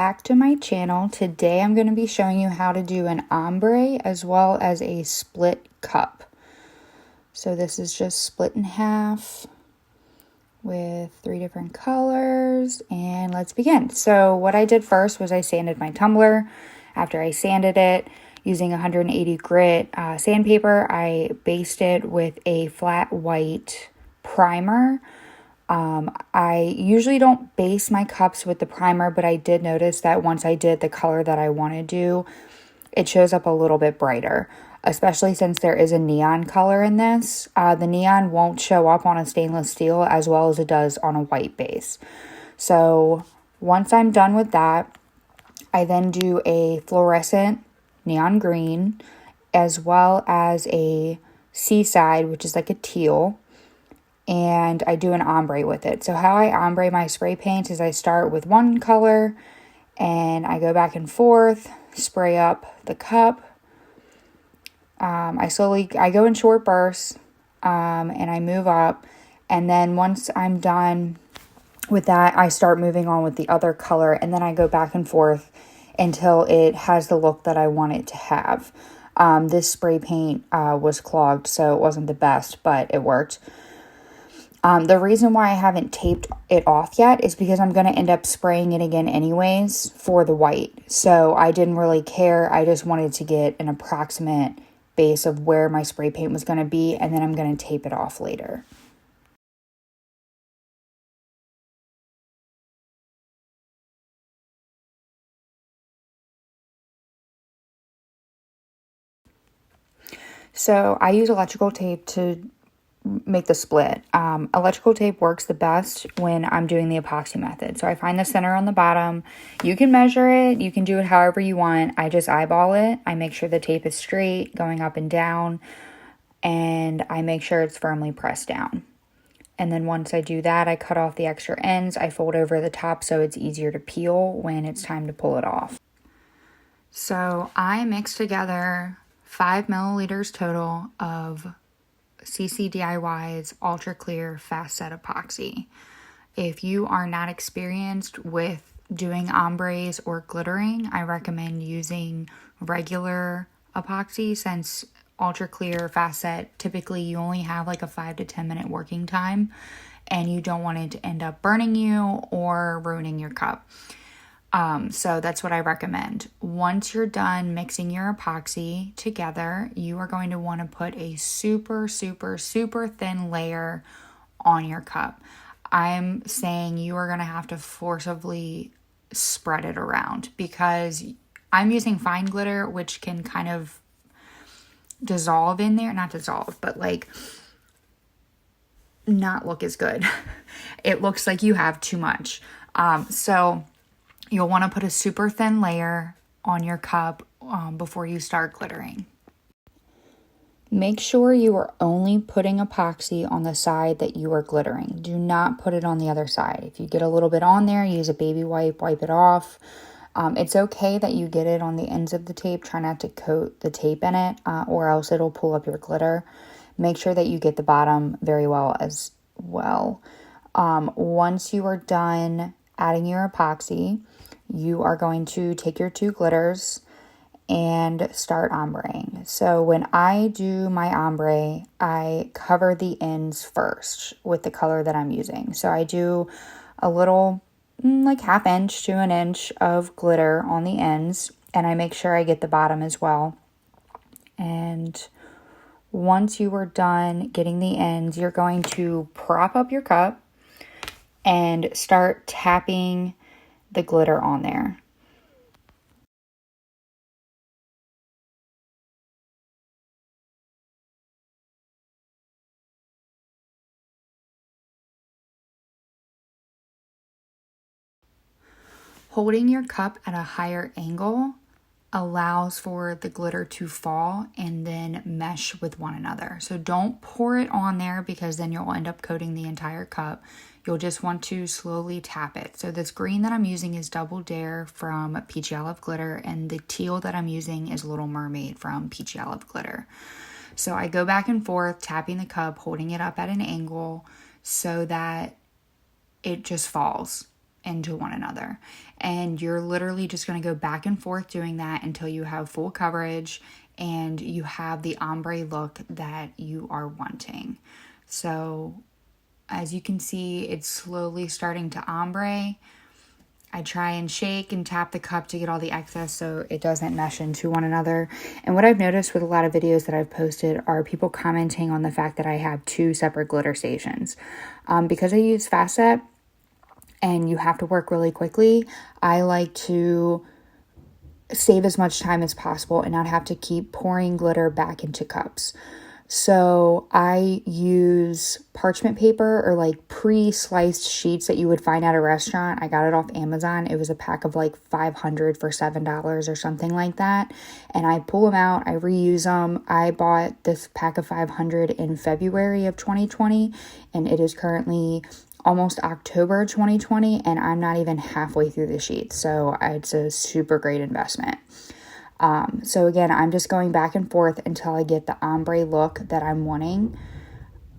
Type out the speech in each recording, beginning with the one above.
back to my channel. Today I'm going to be showing you how to do an ombre as well as a split cup. So this is just split in half with 3 different colors, and let's begin. So what I did first was I sanded my tumbler. After I sanded it using 180 grit sandpaper, I based it with a flat white primer. I usually don't base my cups with the primer, but I did notice that once I did the color that I want to do, it shows up a little bit brighter, especially since there is a neon color in this. The neon won't show up on a stainless steel as well as it does on a white base. So once I'm done with that, I then do a fluorescent neon green as well as a seaside, which is like a teal. And I do an ombre with it. So how I ombre my spray paints is I start with one color and I go back and forth, spray up the cup. I go in short bursts, and I move up. And then once I'm done with that, I start moving on with the other color, and then I go back and forth until it has the look that I want it to have. This spray paint was clogged, so it wasn't the best, but it worked. The reason why I haven't taped it off yet is because I'm going to end up spraying it again anyways for the white. So I didn't really care. I just wanted to get an approximate base of where my spray paint was going to be, and then I'm going to tape it off later. So I use electrical tape to make the split. Electrical tape works the best when I'm doing the epoxy method. So I find the center on the bottom. You can measure it. You can do it however you want. I just eyeball it. I make sure the tape is straight, going up and down, and I make sure it's firmly pressed down. And then once I do that, I cut off the extra ends. I fold over the top so it's easier to peel when it's time to pull it off. So I mix together 5 milliliters total of CC DIY's Ultra Clear Fast Set Epoxy. If you are not experienced with doing ombres or glittering, I recommend using regular epoxy, since Ultra Clear Fast Set, typically you only have like a 5 to 10 minute working time, and you don't want it to end up burning you or ruining your cup. So that's what I recommend. Once you're done mixing your epoxy together, you are going to want to put a super, super, super thin layer on your cup. I'm saying you are going to have to forcibly spread it around, because I'm using fine glitter, which can kind of dissolve in there. Not dissolve, but like not look as good. It looks like you have too much. So you'll want to put a super thin layer on your cup before you start glittering. Make sure you are only putting epoxy on the side that you are glittering. Do not put it on the other side. If you get a little bit on there, use a baby wipe, wipe it off. It's okay that you get it on the ends of the tape. Try not to coat the tape in it, or else it'll pull up your glitter. Make sure that you get the bottom very well as well. Once you are done adding your epoxy, you are going to take your 2 glitters and start ombreing. So when I do my ombre, I cover the ends first with the color that I'm using. So I do a little, like 1/2 inch to 1 inch of glitter on the ends, and I make sure I get the bottom as well. And once you are done getting the ends, you're going to prop up your cup and start tapping the glitter on there. Holding your cup at a higher angle allows for the glitter to fall and then mesh with one another. So don't pour it on there, because then you'll end up coating the entire cup. You'll just want to slowly tap it. So this green that I'm using is Double Dare from Peachy Olive Glitter, and the teal that I'm using is Little Mermaid from Peachy Olive Glitter. So I go back and forth, tapping the cup, holding it up at an angle so that it just falls. into one another. And you're literally just going to go back and forth doing that until you have full coverage and you have the ombre look that you are wanting. So as you can see, it's slowly starting to ombre. I try and shake and tap the cup to get all the excess so it doesn't mesh into one another. And what I've noticed with a lot of videos that I've posted are people commenting on the fact that I have 2 separate glitter stations. Because I use Fast Set and you have to work really quickly, I like to save as much time as possible and not have to keep pouring glitter back into cups. So I use parchment paper or like pre-sliced sheets that you would find at a restaurant. I got it off Amazon. It was a pack of like 500 for $7 or something like that. And I pull them out, I reuse them. I bought this pack of 500 in February of 2020, and it is currently almost October 2020, and I'm not even halfway through the sheets. So it's a super great investment. So again, I'm just going back and forth until I get the ombre look that I'm wanting.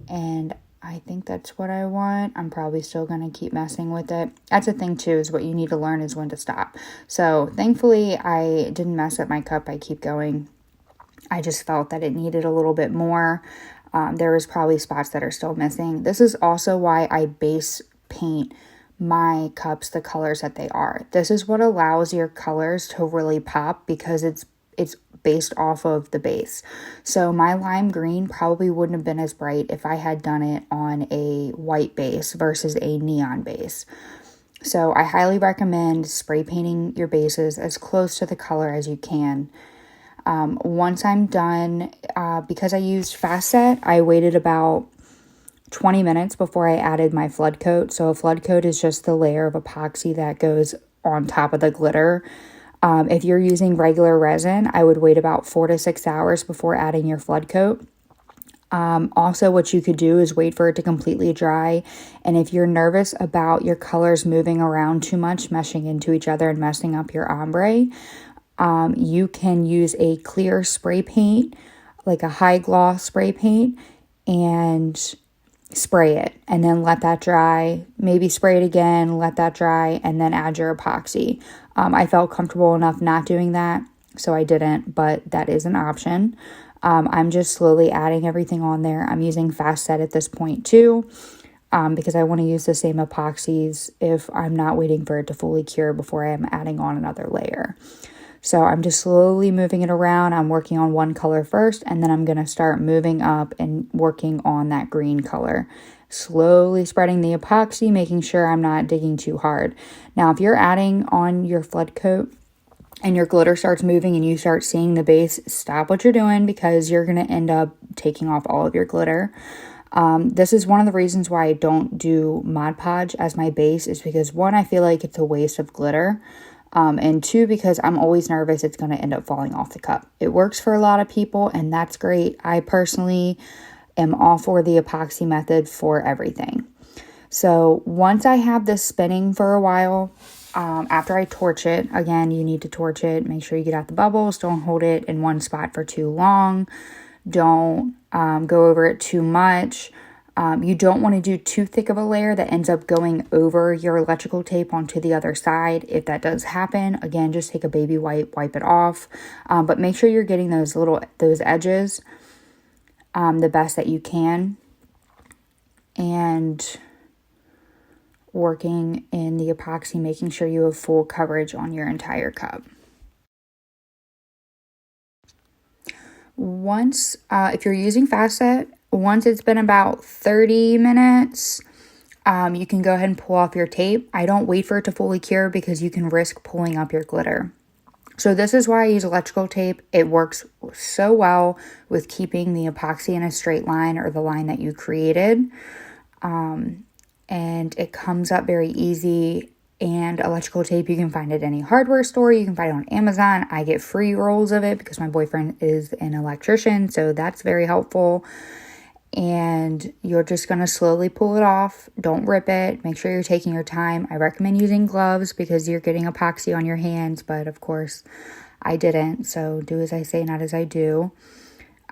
And I think that's what I want. I'm probably still going to keep messing with it. That's the thing too, is what you need to learn is when to stop. So thankfully I didn't mess up my cup. I keep going. I just felt that it needed a little bit more. There was probably spots that are still missing. This is also why I base paint my cups the colors that they are. This is what allows your colors to really pop because it's based off of the base. So my lime green probably wouldn't have been as bright if I had done it on a white base versus a neon base. So I highly recommend spray painting your bases as close to the color as you can. Once I'm done, because I used Fast Set, I waited about 20 minutes before I added my flood coat. So a flood coat is just the layer of epoxy that goes on top of the glitter. If you're using regular resin, I would wait about 4 to 6 hours before adding your flood coat. Also, what you could do is wait for it to completely dry. And if you're nervous about your colors moving around too much, meshing into each other and messing up your ombre, you can use a clear spray paint, like a high gloss spray paint, and spray it and then let that dry. Maybe spray it again, let that dry, and then add your epoxy. I felt comfortable enough not doing that, so I didn't, but that is an option. I'm just slowly adding everything on there. I'm using Fast Set at this point too, because I want to use the same epoxies if I'm not waiting for it to fully cure before I'm adding on another layer. So I'm just slowly moving it around. I'm working on one color first, and then I'm going to start moving up and working on that green color. Slowly spreading the epoxy, making sure I'm not digging too hard. Now, if you're adding on your flood coat and your glitter starts moving and you start seeing the base, stop what you're doing because you're going to end up taking off all of your glitter. This is one of the reasons why I don't do Mod Podge as my base, is because 1, I feel like it's a waste of glitter. And 2, because I'm always nervous it's going to end up falling off the cup. It works for a lot of people, and that's great. I personally am all for the epoxy method for everything. So once I have this spinning for a while, after I torch it, again, you need to torch it. Make sure you get out the bubbles. Don't hold it in one spot for too long. Don't go over it too much. You don't want to do too thick of a layer that ends up going over your electrical tape onto the other side. If that does happen, again, just take a baby wipe it off. But make sure you're getting those edges the best that you can, and working in the epoxy, making sure you have full coverage on your entire cup. Once, if you're using Fast Set, once it's been about 30 minutes, you can go ahead and pull off your tape. I don't wait for it to fully cure because you can risk pulling up your glitter. So this is why I use electrical tape. It works so well with keeping the epoxy in a straight line, or the line that you created. And it comes up very easy. And electrical tape, you can find it at any hardware store. You can find it on Amazon. I get free rolls of it because my boyfriend is an electrician, so that's very helpful. And you're just going to slowly pull it off. Don't rip it. Make sure you're taking your time. I recommend using gloves because you're getting epoxy on your hands, but of course I didn't. So do as I say, not as I do.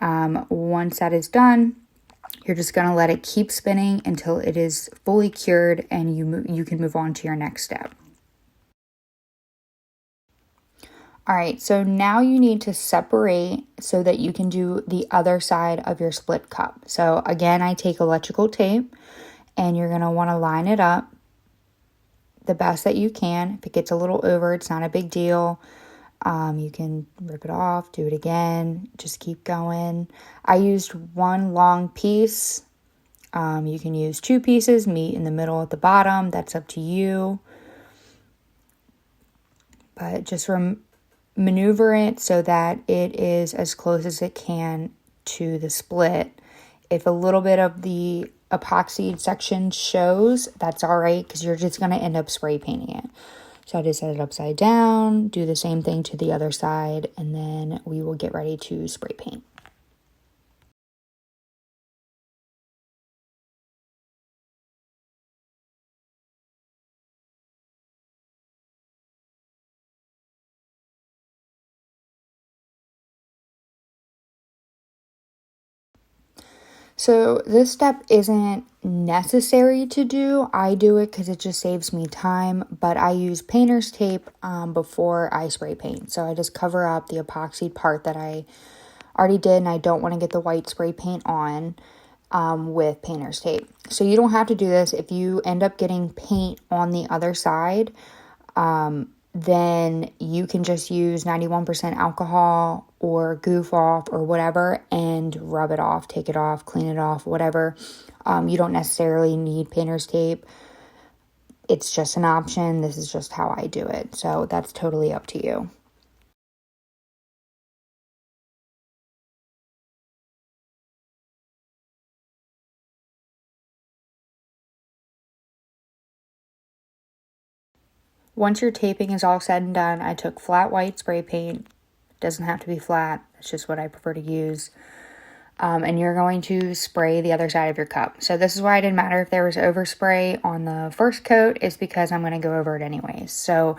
Once that is done, You're just going to let it keep spinning until it is fully cured and you can move on to your next step. All right, so now you need to separate so that you can do the other side of your split cup. So again, I take electrical tape and you're going to want to line it up the best that you can. If it gets a little over, it's not a big deal. You can rip it off, do it again, just keep going. I used one long piece. You can use 2 pieces, meet in the middle at the bottom. That's up to you. But just maneuver it so that it is as close as it can to the split. If a little bit of the epoxy section shows, that's all right, because you're just going to end up spray painting it. So I just set it upside down, do the same thing to the other side, and then we will get ready to spray paint. So this step isn't necessary to do. I do it because it just saves me time, but I use painter's tape before I spray paint. So I just cover up the epoxy part that I already did, and I don't want to get the white spray paint on with painter's tape. So you don't have to do this. If you end up getting paint on the other side, then you can just use 91% alcohol or goof off or whatever and rub it off, take it off, clean it off, whatever. You don't necessarily need painter's tape. It's just an option. This is just how I do it. So that's totally up to you. Once your taping is all said and done, I took flat white spray paint. Doesn't have to be flat. It's just what I prefer to use. And you're going to spray the other side of your cup. So this is why it didn't matter if there was overspray on the first coat, is because I'm going to go over it anyways. So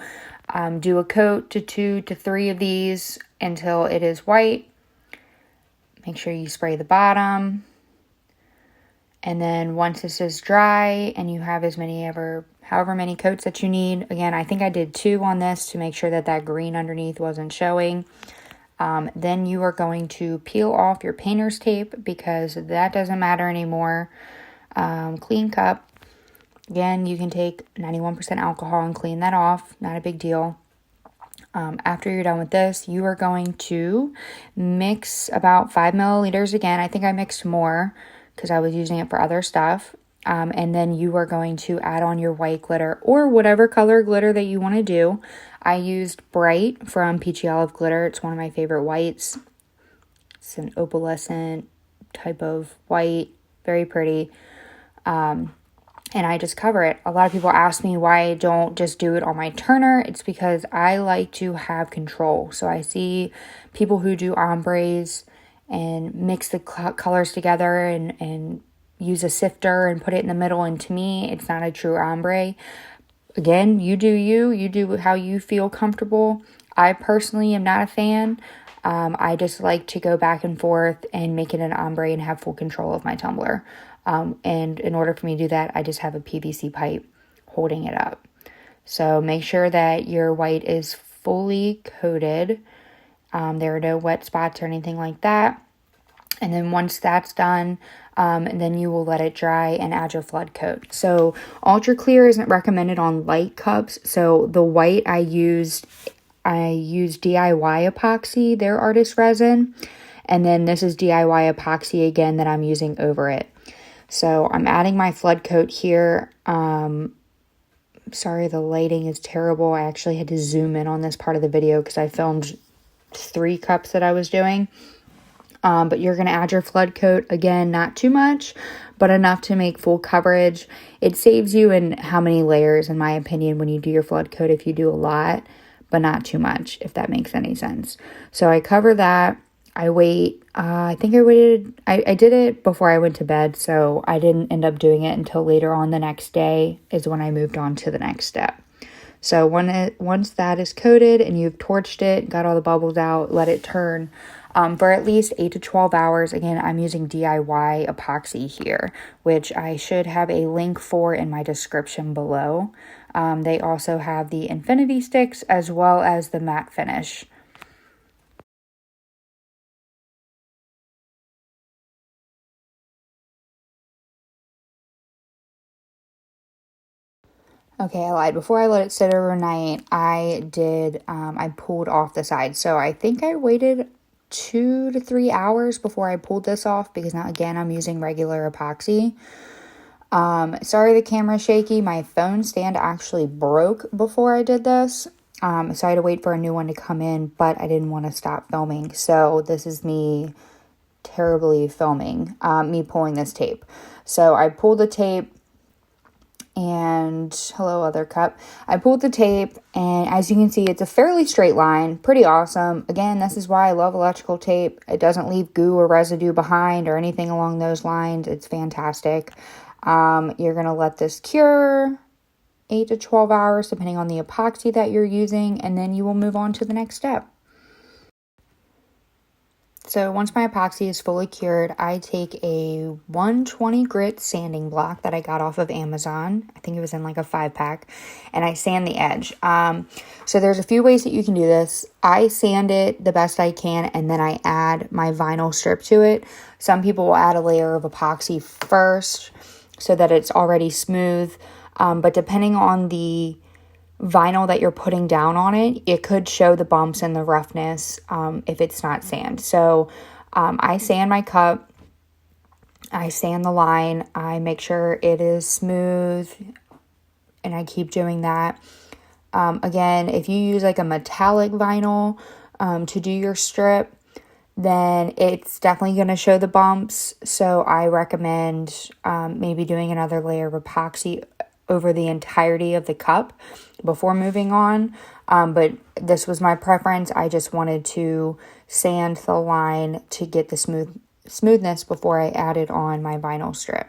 do a coat to 2 to 3 of these until it is white. Make sure you spray the bottom. And then once this is dry and you have however many coats that you need. Again, I think I did 2 on this to make sure that that green underneath wasn't showing. Then you are going to peel off your painter's tape because that doesn't matter anymore. Clean cup. Again, you can take 91% alcohol and clean that off. Not a big deal. After you're done with this, you are going to mix about 5 milliliters. Again, I think I mixed more because I was using it for other stuff. And then you are going to add on your white glitter or whatever color glitter that you want to do. I used Brite from Peachy Olive Glitter. It's one of my favorite whites. It's an opalescent type of white, very pretty. And I just cover it. A lot of people ask me why I don't just do it on my turner. It's because I like to have control. So I see people who do ombres and mix the colors together and use a sifter and put it in the middle. And to me, it's not a true ombre. Again, you do how you feel comfortable. I personally am not a fan. I just like to go back and forth and make it an ombre and have full control of my tumbler. And in order for me to do that, I just have a PVC pipe holding it up. So make sure that your white is fully coated. There are no wet spots or anything like that. And then once that's done, then you will let it dry and add your flood coat. So ultra clear isn't recommended on light cups. So the white I used DIY epoxy, their artist resin. And then this is DIY epoxy again that I'm using over it. So I'm adding my flood coat here. Sorry, the lighting is terrible. I actually had to zoom in on this part of the video because I filmed 3 cups that I was doing. But you're going to add your flood coat. Again, not too much, but enough to make full coverage. It saves you in how many layers, in my opinion, when you do your flood coat if you do a lot, but not too much, if that makes any sense. So I cover that. I wait. I think I did it before I went to bed, so I didn't end up doing it until later on the next day is when I moved on to the next step. So once that is coated and you've torched it, got all the bubbles out, let it turn for at least 8 to 12 hours. Again, I'm using DIY epoxy here, which I should have a link for in my description below. They also have the infinity sticks as well as the matte finish. Okay, I lied. Before I let it sit overnight, I pulled off the side. So I think I waited 2 to 3 hours before I pulled this off because now, again, I'm using regular epoxy. Sorry the camera's shaky. My phone stand actually broke before I did this. So I had to wait for a new one to come in, but I didn't want to stop filming. So this is me terribly filming, me pulling this tape. So I pulled the tape. And hello, other cup. I pulled the tape, and as you can see, it's a fairly straight line. Pretty awesome. Again, this is why I love electrical tape. It doesn't leave goo or residue behind or anything along those lines. It's fantastic. You're going to let this cure 8 to 12 hours, depending on the epoxy that you're using, and then you will move on to the next step. So once my epoxy is fully cured, I take a 120 grit sanding block that I got off of Amazon. I think it was in like a 5-pack, and I sand the edge. So there's a few ways that you can do this. I sand it the best I can, and then I add my vinyl strip to it. Some people will add a layer of epoxy first so that it's already smooth. But depending on the vinyl that you're putting down on it, it could show the bumps and the roughness if it's not sand. So I sand my cup, I sand the line, I make sure it is smooth, and I keep doing that. Again, if you use like a metallic vinyl to do your strip, then it's definitely going to show the bumps. So I recommend maybe doing another layer of epoxy over the entirety of the cup before moving on. But this was my preference. I just wanted to sand the line to get the smoothness before I added on my vinyl strip.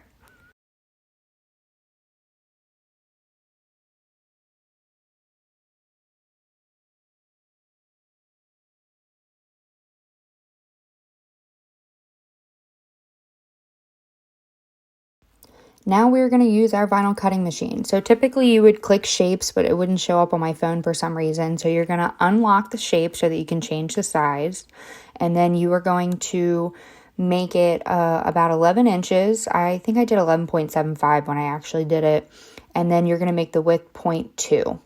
Now we're going to use our vinyl cutting machine. So typically you would click shapes, but it wouldn't show up on my phone for some reason. So you're going to unlock the shape so that you can change the size. And then you are going to make it about 11 inches. I think I did 11.75 when I actually did it. And then you're going to make the width 0.2.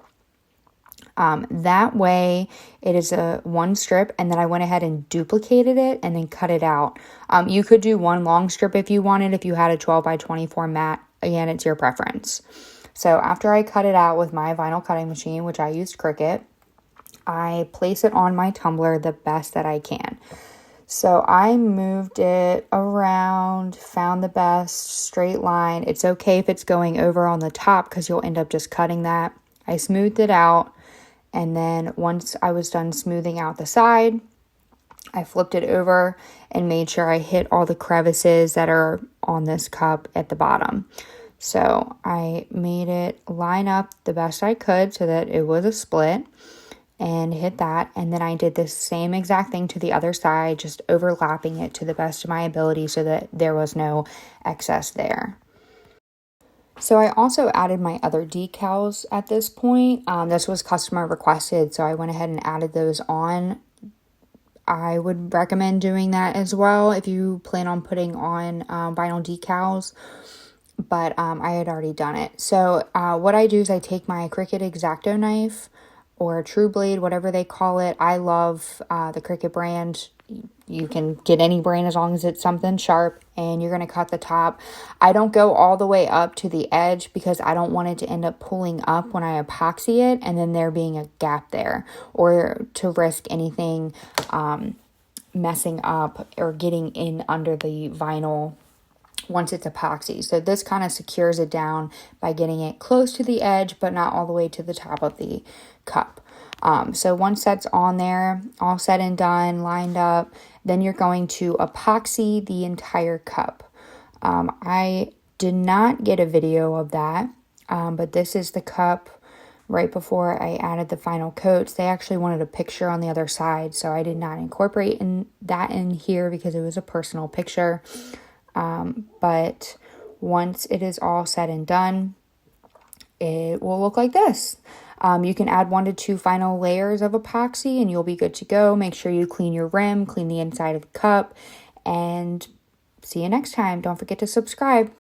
That way it is a one strip, and then I went ahead and duplicated it and then cut it out. You could do one long strip if you wanted, if you had a 12 by 24 mat. Again, it's your preference. So after I cut it out with my vinyl cutting machine, which I used Cricut, I place it on my tumbler the best that I can. So I moved it around, found the best straight line. It's okay if it's going over on the top because you'll end up just cutting that. I smoothed it out. And then once I was done smoothing out the side, I flipped it over and made sure I hit all the crevices that are on this cup at the bottom. So I made it line up the best I could so that it was a split and hit that. And then I did the same exact thing to the other side, just overlapping it to the best of my ability so that there was no excess there. So I also added my other decals at this point. This was customer requested, so I went ahead and added those on. I would recommend doing that as well if you plan on putting on vinyl decals, but I had already done it. So what I do is I take my Cricut X-Acto knife or True Blade, whatever they call it. I love the Cricut brand. You can get any brand as long as it's something sharp, and you're going to cut the top. I don't go all the way up to the edge because I don't want it to end up pulling up when I epoxy it and then there being a gap there, or to risk anything messing up or getting in under the vinyl once it's epoxy. So this kind of secures it down by getting it close to the edge but not all the way to the top of the cup. So once that's on there, all said and done, lined up, then you're going to epoxy the entire cup. I did not get a video of that, but this is the cup right before I added the final coats. They actually wanted a picture on the other side, so I did not incorporate that in here because it was a personal picture. But once it is all said and done, it will look like this. You can add 1 to 2 final layers of epoxy and you'll be good to go. Make sure you clean your rim, clean the inside of the cup, and see you next time. Don't forget to subscribe.